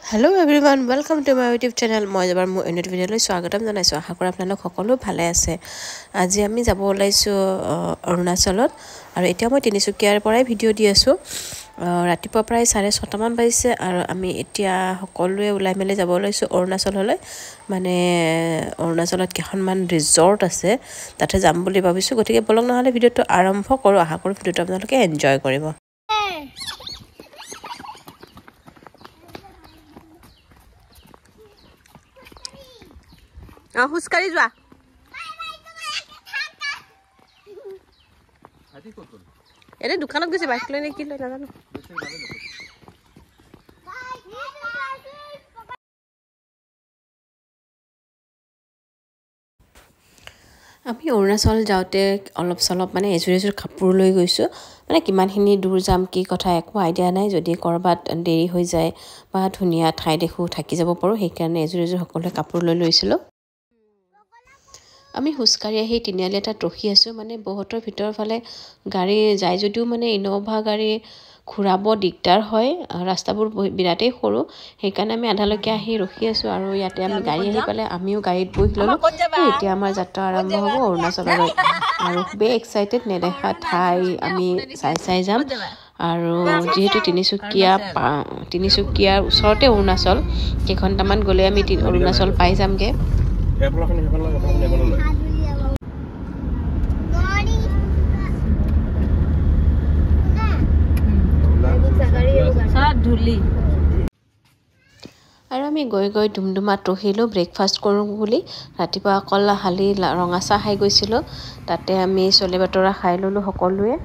Hello everyone, welcome to my YouTube channel. মই এবাৰ মোৰ এণ্ড ভিডিঅ'লৈ স্বাগতম জনাইছো। আশা কৰোঁ আপোনালোক সকলো ভালে আছে। আজি আমি যাব ওলাইছো অৰুণাচলত আৰু এতিয়া মই তিনিচুকীয়াৰ পৰাই ভিডিঅ' দি আছো। ৰাতিপুৱা প্ৰায় 6:30 মান বাজিছে আৰু আমি এতিয়া সকলোৱে ওলাই মেলি যাব ওলাইছো অৰুণাচললৈ। মানে অৰুণাচলত কেখনমান ৰিজৰ্ট আছে তাতে যাম বুলি ভাবিছো। গতিকে বলক নহলে ভিডিঅ'টো আৰম্ভ কৰো। আশা কৰোঁ ভিডিঅ'টো আপোনালোকে এনজয় কৰিব। হুস্কাৰি যোৱা এনে দোকানত গৈছে বাইক লৈ নে কি লৈ নাজানো আমি অৰুণাচল যাওঁতে অলপ চলপ মানে এজুৰ কাপোৰ লৈ গৈছো মানে কিমানখিনি দূৰ যাম কি কথা একো আইডিয়া নাই যদি কৰবাত দেৰি হৈ যায় বা ধুনীয়া ঠাই দেখো থাকি যাব পাৰো সেইকাৰণে এজুৰ সকলোৱে কাপোৰ লৈ লৈছিলো আমি হুস্কাৰি আহি তিনিআলি এটাত ৰখি আছো মানে বহুতৰ ভিতৰ ফালে গাড়ী যায় যদিও মানে ইনোভা গাড়ী ঘুৰাব দিগদাৰ হয় ৰাস্তাবোৰ বিৰাটেই সৰু সেইকাৰণে আমি আধালৈকে আহি ৰখি আছো আৰু ইয়াতে আমি গাড়ী আহি পালে আমিও গাড়ীত বহি ললো এতিয়া আমাৰ যাত্ৰা আৰম্ভ হ'ব অৰুণাচললৈ আৰু খুবেই এক্সাইটেড নেদেখা ঠাই আমি চাই যাম আৰু যেহেতু তিনিচুকীয়াৰ ওচৰতে অৰুণাচল কেইঘণ্টামান গ'লে আমি অৰুণাচল পাই যামগে আৰু আমি গৈ ডুমডুমাত ৰখিলো ব্ৰেকফাষ্ট কৰোঁ বুলি ৰাতিপুৱা অকল হালি ৰঙা চাহ খাই গৈছিলোঁ তাতে আমি চলে বাতৰা খাই ললো সকলোৱে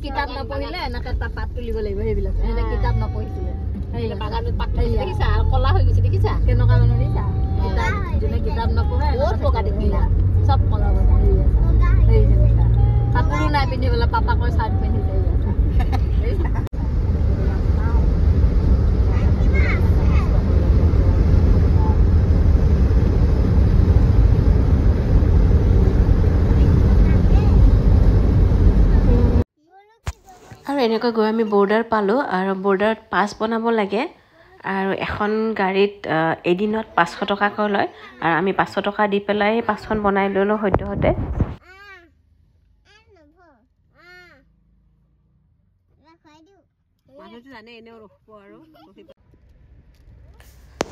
কিতাপ নপঢ়িলে এনেকে পাত তুলিব লাগিব সেইবিলাক এনে কিতাপ নপঢ়িছিলে সেইবিলাক বাগানত পাত দেখিছা কলা হৈ গৈছে দেখিছা কেনেকুৱা মানুহ দেখিছা কিতাপ যোনে কিতাপ নপঢ়ে বহুত বগা দেখিলা চব কলা বগা সেই যেনেকা কাপোৰো নাই পিন্ধিবলৈ পাপাকৈ চাৰ্ট পিন্ধি যায় আৰু এনেকৈ গৈ আমি বৰ্ডাৰ পালো আৰু বৰ্ডাৰত পাছ বনাব লাগে আৰু এখন গাড়ীত এদিনত 500 টকাকৈ লয় আৰু আমি 500 টকা দি পেলাই পাছখন বনাই ললো সদ্যহতে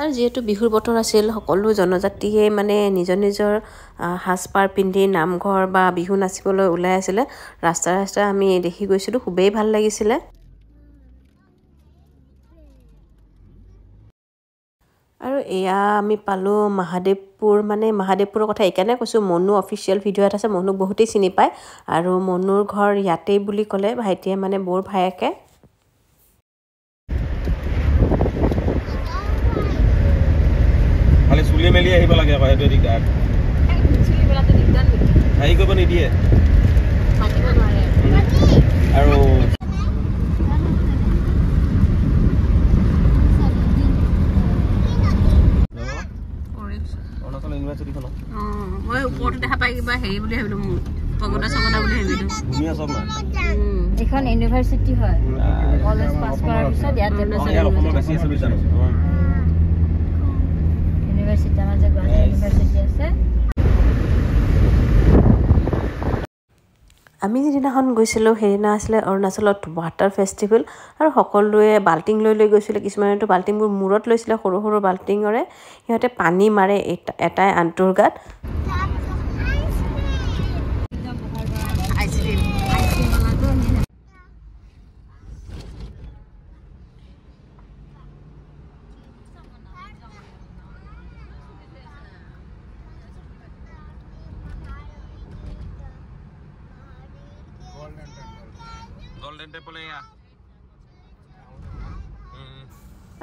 আৰু যেহেতু বিহুৰ বতৰ আছিল সকলো জনজাতিয়ে মানে নিজৰ সাজপাৰ পিন্ধি নামঘৰ বা বিহু নাচিবলৈ ওলাই আছিলে ৰাস্তা আমি দেখি গৈছিলো খুবেই ভাল লাগিছিলে আৰু এয়া আমি পালো মহাদেৱপুৰৰ কথা এইকাৰণে কৈছো মনু অফিচিয়েল ভিডিঅ' এটা আছে মনুক বহুতেই চিনি পায় আৰু মনুৰ ঘৰ ইয়াতেই বুলি ক'লে ভাইটিয়ে মানে বৰ ভায়েকে খালি চুলি মেলি আহিব লাগে আকৌ সেইটো দিগদাৰ চুলি মেলাটো দিগদাৰ আহি কৰিব নিদিয়ে মাতিব নোৱাৰে আৰু অৰুণাচল ইউনিভাৰ্চিটিখন মই ওপৰতে দেখা পাই কিবা হেৰি বুলি ভাবিলো পগদা চগদা বুলি ভাবিলো ধুনীয়া চব না এইখন ইউনিভাৰ্চিটি হয় কলেজ পাছ কৰাৰ পিছত ইয়াতে অসমৰ বেছি আছে বুলি জানো ইউনিভাৰ্চিটি আমাৰ যে গুৱাহাটী ইউনিভাৰ্চিটি আছে আমি যিদিনাখন গৈছিলোঁ সেইদিনা আছিলে অৰুণাচলত ৱাটাৰ ফেষ্টিভেল আৰু সকলোৱে বাল্টিং লৈ গৈছিলে কিছুমানেতো বাল্টিংবোৰ মূৰত লৈছিলে সৰু বাল্টিঙৰে সিহঁতে পানী মাৰে এটাই আনটোৰ গাত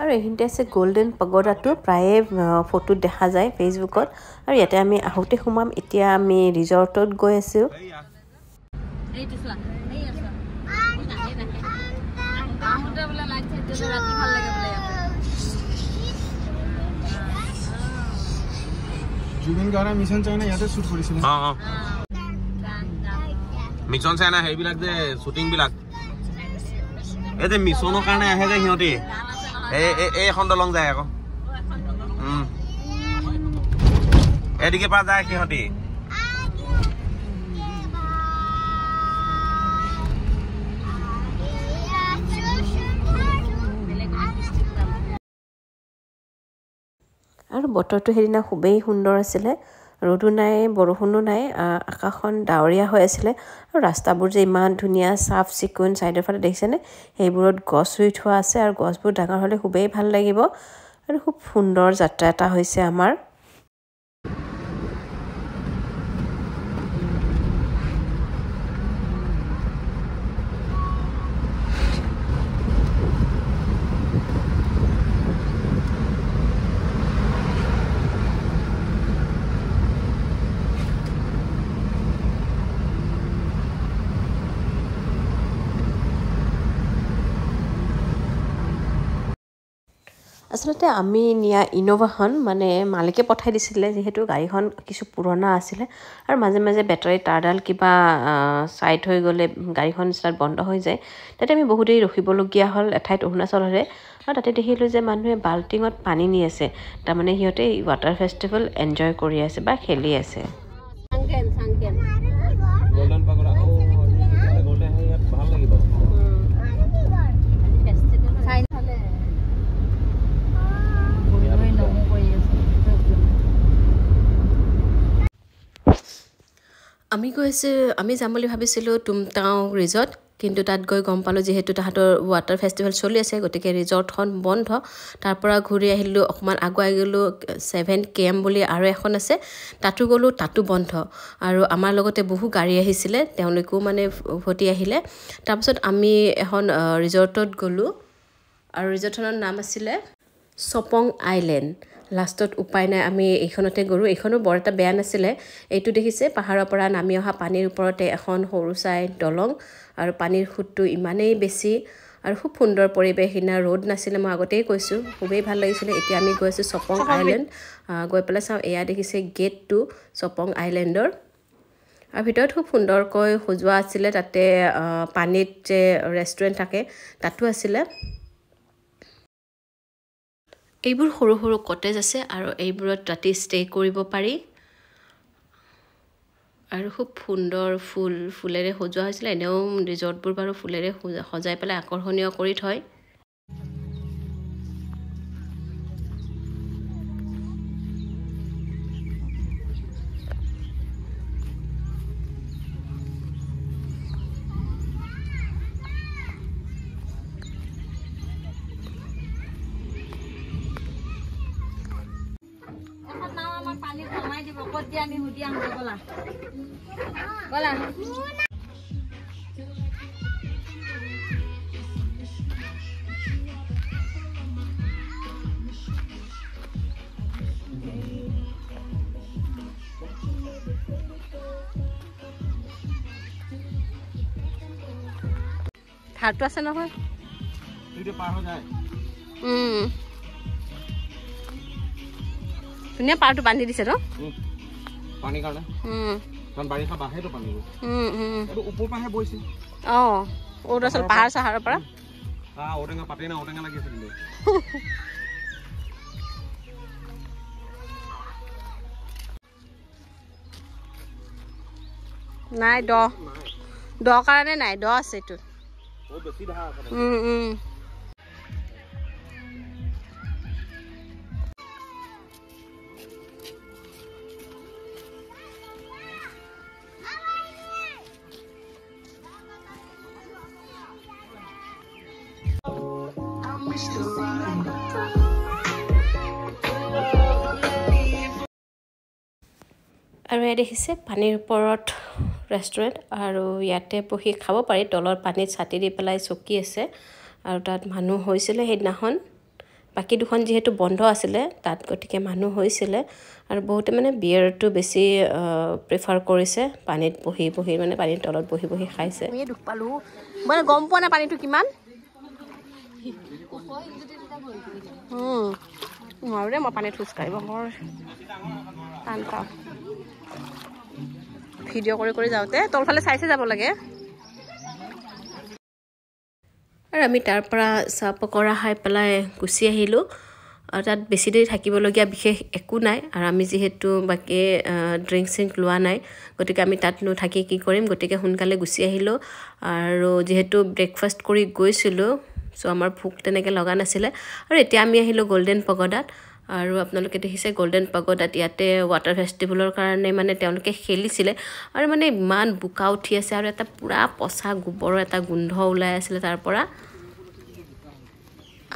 আৰু এইখিনিতে আছে গোল্ডেন পগোডাটো প্ৰায়ে ফটোত দেখা যায় ফেচবুকত আৰু ইয়াতে আমি আহোঁতে সোমাম এতিয়া আমি ৰিজৰ্টত গৈ আছো জুবিন গাৰ্গে মিছন চাইনা ইয়াতে শুট কৰিছিল মিছন চাইনা হেইবিলাক যে শুটিং বিলাক এই যে মিছনৰ কাৰণে আহে যে সিহঁতি এই এখন দলং যায় আকৌ এদিকে পা যায় সিহঁতি আৰু বতৰটো সেইদিনা খুবেই সুন্দৰ আছিলে ৰ'দো নাই বৰষুণো নাই আকাশখন ডাৱৰীয়া হৈ আছিলে আৰু ৰাস্তাবোৰ যে ইমান ধুনীয়া সাফ চিকুণ সাইডৰ ফালে দেখিছেনে সেইবোৰত গছ ৰুই থোৱা আছে আৰু গছবোৰ ডাঙৰ হ'লে খুবেই ভাল লাগিব আৰু খুব সুন্দৰ যাত্ৰা এটা হৈছে আমাৰ আসলতে আমি নিয়া ইনোভাখন মানে মালিকে পঠাই দিছিলে যেহেতু গাড়ীখন কিছু পুৰণা আছিলে আৰু মাজে মাজে বেটাৰী তাৰডাল কিবা সাইড হৈ গ'লে গাড়ীখন ষ্টাৰ্ট বন্ধ হৈ যায় তাতে আমি বহুত দেৰি ৰখিবলগীয়া হ'ল এঠাইত অৰুণাচলৰে আৰু তাতে দেখিলোঁ যে মানুহে বাল্টিঙত পানী নি আছে তাৰমানে সিহঁতে ৱাটাৰ ফেষ্টিভেল এনজয় কৰি আছে বা খেলি আছে গোল্ডেন পাগোৰা গোল্ডেন হেয়াত ভাল লাগিব আমি যাম বুলি ভাবিছিলোঁ তুমটাও ৰিজৰ্ট কিন্তু তাত গৈ গম পালোঁ যিহেতু তাহাঁতৰ ৱাটাৰ ফেষ্টিভেল চলি আছে গতিকে ৰিজৰ্টখন বন্ধ তাৰ পৰা ঘূৰি আহিলোঁ অকমান আগুৱাই গ'লোঁ 7KM বুলি আৰু এখন আছে তাতো গ'লোঁ তাতো বন্ধ আৰু আমাৰ লগতে বহু গাড়ী আহিছিলে তেওঁলোকেও মানে উভতি আহিলে তাৰপিছত আমি এখন ৰিজৰ্টত গ'লোঁ আৰু ৰিজৰ্টখনৰ নাম আছিলে চপং আইলেণ্ড লাষ্টত উপায় নাই আমি এইখনতে গ'লোঁ এইখনো বৰ এটা বেয়া নাছিলে এইটো দেখিছে পাহাৰৰ পৰা নামি অহা পানীৰ ওপৰতে এখন সৰু চাই দলং আৰু পানীৰ খুঁতটো ইমানেই বেছি আৰু খুব সুন্দৰ পৰিৱেশ হিনা ৰ'দ নাছিলে মই আগতেই কৈছোঁ খুবেই ভাল লাগিছিলে এতিয়া আমি গৈ আছোঁ চপং আইলেণ্ড গৈ পেলাই চাওঁ এয়া দেখিছে গেট টু চপং আইলেণ্ডৰ আৰু ভিতৰত খুব সুন্দৰকৈ সজোৱা আছিলে তাতে পানীত যে ৰেষ্টুৰেণ্ট থাকে তাতো আছিলে এইবোৰ সৰু সৰু কটেজ আছে আৰু এইবোৰত ৰাতি ষ্টে কৰিব পাৰি আৰু খুব সুন্দৰ ফুলেৰে সজোৱা হৈছিলে এনেও ৰিজৰ্টবোৰ বাৰু ফুলেৰে সজাই পেলাই আকৰ্ষণীয় কৰি থয় আমি হুদিয়াং গলা গলা ধাৰটো আছে নহয় এইটো পাৰ হৈ যায় ধুনীয়া পাৰটো বান্ধি দিছে ন পানী কাৰণে কাৰণ বাৰিষা বাঢ়েতো পানী এইটো ওপৰ পাহে বৈছে অৰুণাচল পাহাৰ চাহাৰৰ পৰা ঔটেঙা পাতে না ঔটেঙা লাগি আছে কিন্তু নাই দ কাৰণে নাই দ আছে এইটো বেছি ধাৰ আছে আৰু এই দেখিছে পানীৰ ওপৰত ৰেষ্টুৰেণ্ট আৰু ইয়াতে বহি খাব পাৰি তলৰ পানীত ছাতি দি পেলাই চকী আছে আৰু তাত মানুহ হৈছিলে সেইদিনাখন বাকি দুখন যেহেতু বন্ধ আছিলে তাত গতিকে মানুহ হৈছিলে আৰু বহুতে মানে বিয়াৰটো বেছি প্ৰিফাৰ কৰিছে পানীত বহি মানে পানীৰ তলত বহি খাইছে আমি দুখ পালো মানে গম পোৱা নাই পানীটো কিমান নোৱাৰো দে মই পানীত খোজ কাঢ়িব বৰ টান পাওঁ ভিডিঅ' কৰি যাওঁতে তলফালে চাইছে যাব লাগে আৰু আমি তাৰ পৰা চাহ পকৰা খাই পেলাই গুচি আহিলোঁ আৰু তাত বেছি দেৰি থাকিবলগীয়া বিশেষ একো নাই আৰু আমি যিহেতু বাকী ড্ৰিংক চিংক লোৱা নাই গতিকে আমি তাত থাকি কি কৰিম গতিকে সোনকালে গুচি আহিলোঁ আৰু যিহেতু ব্ৰেকফাষ্ট কৰি গৈছিলোঁ চ' আমাৰ ভোক তেনেকৈ লগা নাছিলে আৰু এতিয়া আমি আহিলোঁ গল্ডেন পগোডাত আৰু আপোনালোকে দেখিছে গল্ডেন পগোডাত ইয়াতে ৱাটাৰ ফেষ্টিভেলৰ কাৰণে মানে তেওঁলোকে খেলিছিলে আৰু মানে ইমান বোকা উঠি আছে আৰু এটা পুৰা পচা গোবৰৰ এটা গোন্ধ ওলাই আছিলে তাৰ পৰা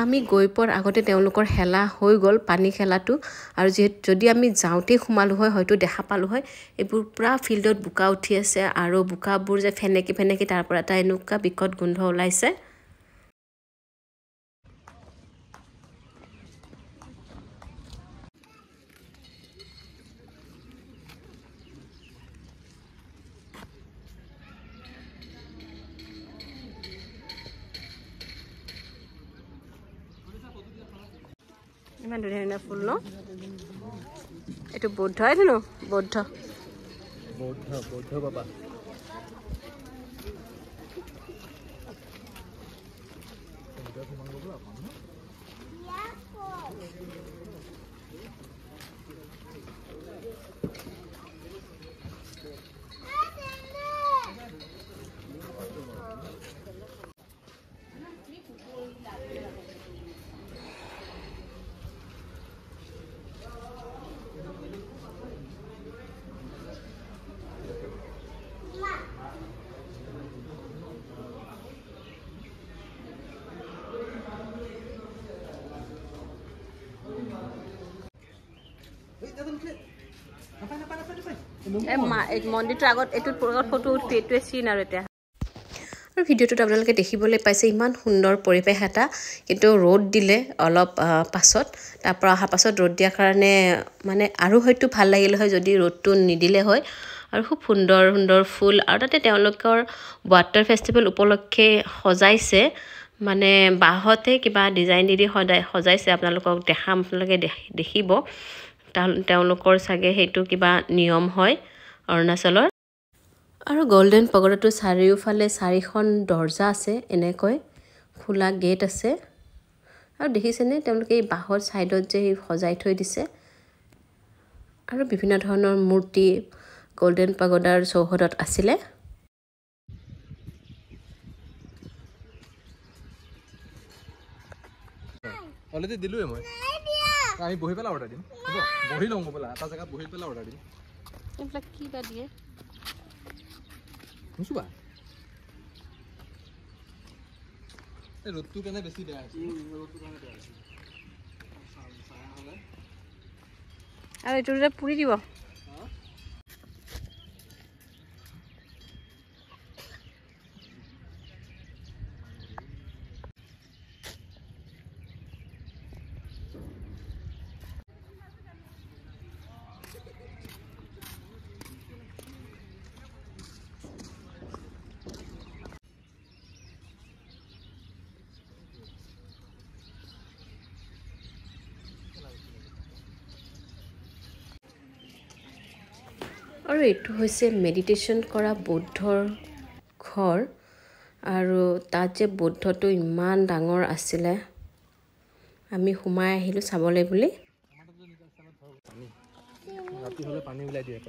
আমি গৈ পোৱাৰ আগতে তেওঁলোকৰ খেলা হৈ গ'ল পানী খেলাটো আৰু যদি আমি যাওঁতেই সোমালোঁ হয় হয়তো দেখা পালোঁ হয় এইবোৰ পুৰা ফিল্ডত বোকা উঠি আছে আৰু বোকাবোৰ যে ফেনেকি তাৰ পৰা এটা এনেকুৱা বিকট গোন্ধ ওলাইছে ইমান ধুনীয়া ফুল ন এইটো বৌদ্ধ এইটো ন বৌদ্ধ বাবা মন্দিৰটোৰ আগত এইটোত ফটো উঠি এইটোৱে চিন আৰু এতিয়া আৰু ভিডিঅ'টোত আপোনালোকে দেখিবলৈ পাইছে ইমান সুন্দৰ পৰিৱেশ এটা কিন্তু ৰ'দ দিলে অলপ পাছত তাৰ পৰা অহা পাছত ৰ'দ দিয়াৰ কাৰণে মানে আৰু হয়তো ভাল লাগিলে হয় যদি ৰ'দটো নিদিলে হয় আৰু খুব সুন্দৰ সুন্দৰ ফুল আৰু তাতে তেওঁলোকৰ ৱাটাৰ ফেষ্টিভেল উপলক্ষে সজাইছে মানে বাঁহতে কিবা ডিজাইন দি সজাইছে আপোনালোকে দেখিব তেওঁলোকৰ চাগে সেইটো কিবা নিয়ম হয় অৰুণাচলৰ আৰু গল্ডেন পগোডাটো চাৰিওফালে 4খন দৰ্জা আছে এনেকৈ খোলা গেট আছে আৰু দেখিছেনে তেওঁলোকে এই বাঁহৰ সাইডত যে সজাই থৈ দিছে আৰু বিভিন্ন ধৰণৰ মূৰ্তি গল্ডেন পগোডাৰ চৌহদত আছিলে অলৰেডি দিলোৱে মই আমি বহি পেলাই অৰ্ডাৰ দিম হ'ব বহি লওঁ বোলা এটা জেগাত বহি পেলাই অৰ্ডাৰ দিম এইবিলাক কি বা দিয়ে শুনিছোবা এই ৰ'দটো কেনে বেছি বেয়া হৈছে আৰু এইটো যে পুৰি দিব আৰু এইটো হৈছে মেডিটেশ্যন কৰা বৌদ্ধৰ ঘৰ আৰু তাত যে বৌদ্ধটো ইমান ডাঙৰ আছিলে আমি সোমাই আহিলোঁ চাবলৈ বুলি ৰাতি হ'লে পানী ওলাই দিয়ে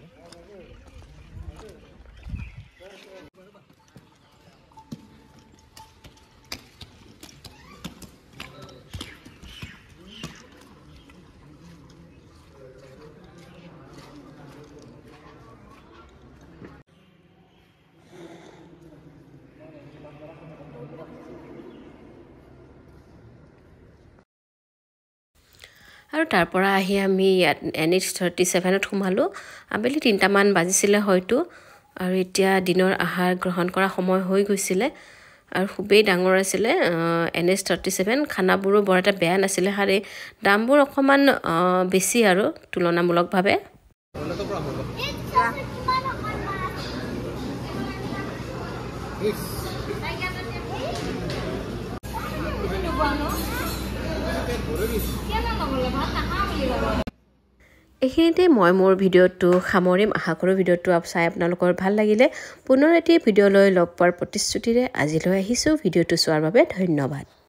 আৰু তাৰ পৰা আহি আমি ইয়াত NH37ত সোমালোঁ আবেলি 3টামান বাজিছিলে হয়তো আৰু এতিয়া দিনৰ আহাৰ গ্ৰহণ কৰা সময় হৈ গৈছিলে আৰু খুবেই ডাঙৰ আছিলে NH37 খানাবোৰো বৰ এটা বেয়া নাছিলে হাৰে দামবোৰ অকমান বেছি আৰু তুলনামূলকভাৱে এইখিনিতে মই মোৰ ভিডিঅ'টো সামৰিম আশা কৰোঁ ভিডিঅ'টো চাই আপোনালোকৰ ভাল লাগিলে পুনৰ এটি ভিডিঅ' লৈ লগ পোৱাৰ প্ৰতিশ্ৰুতিৰে আজিলৈ আহিছোঁ ভিডিঅ'টো চোৱাৰ বাবে ধন্যবাদ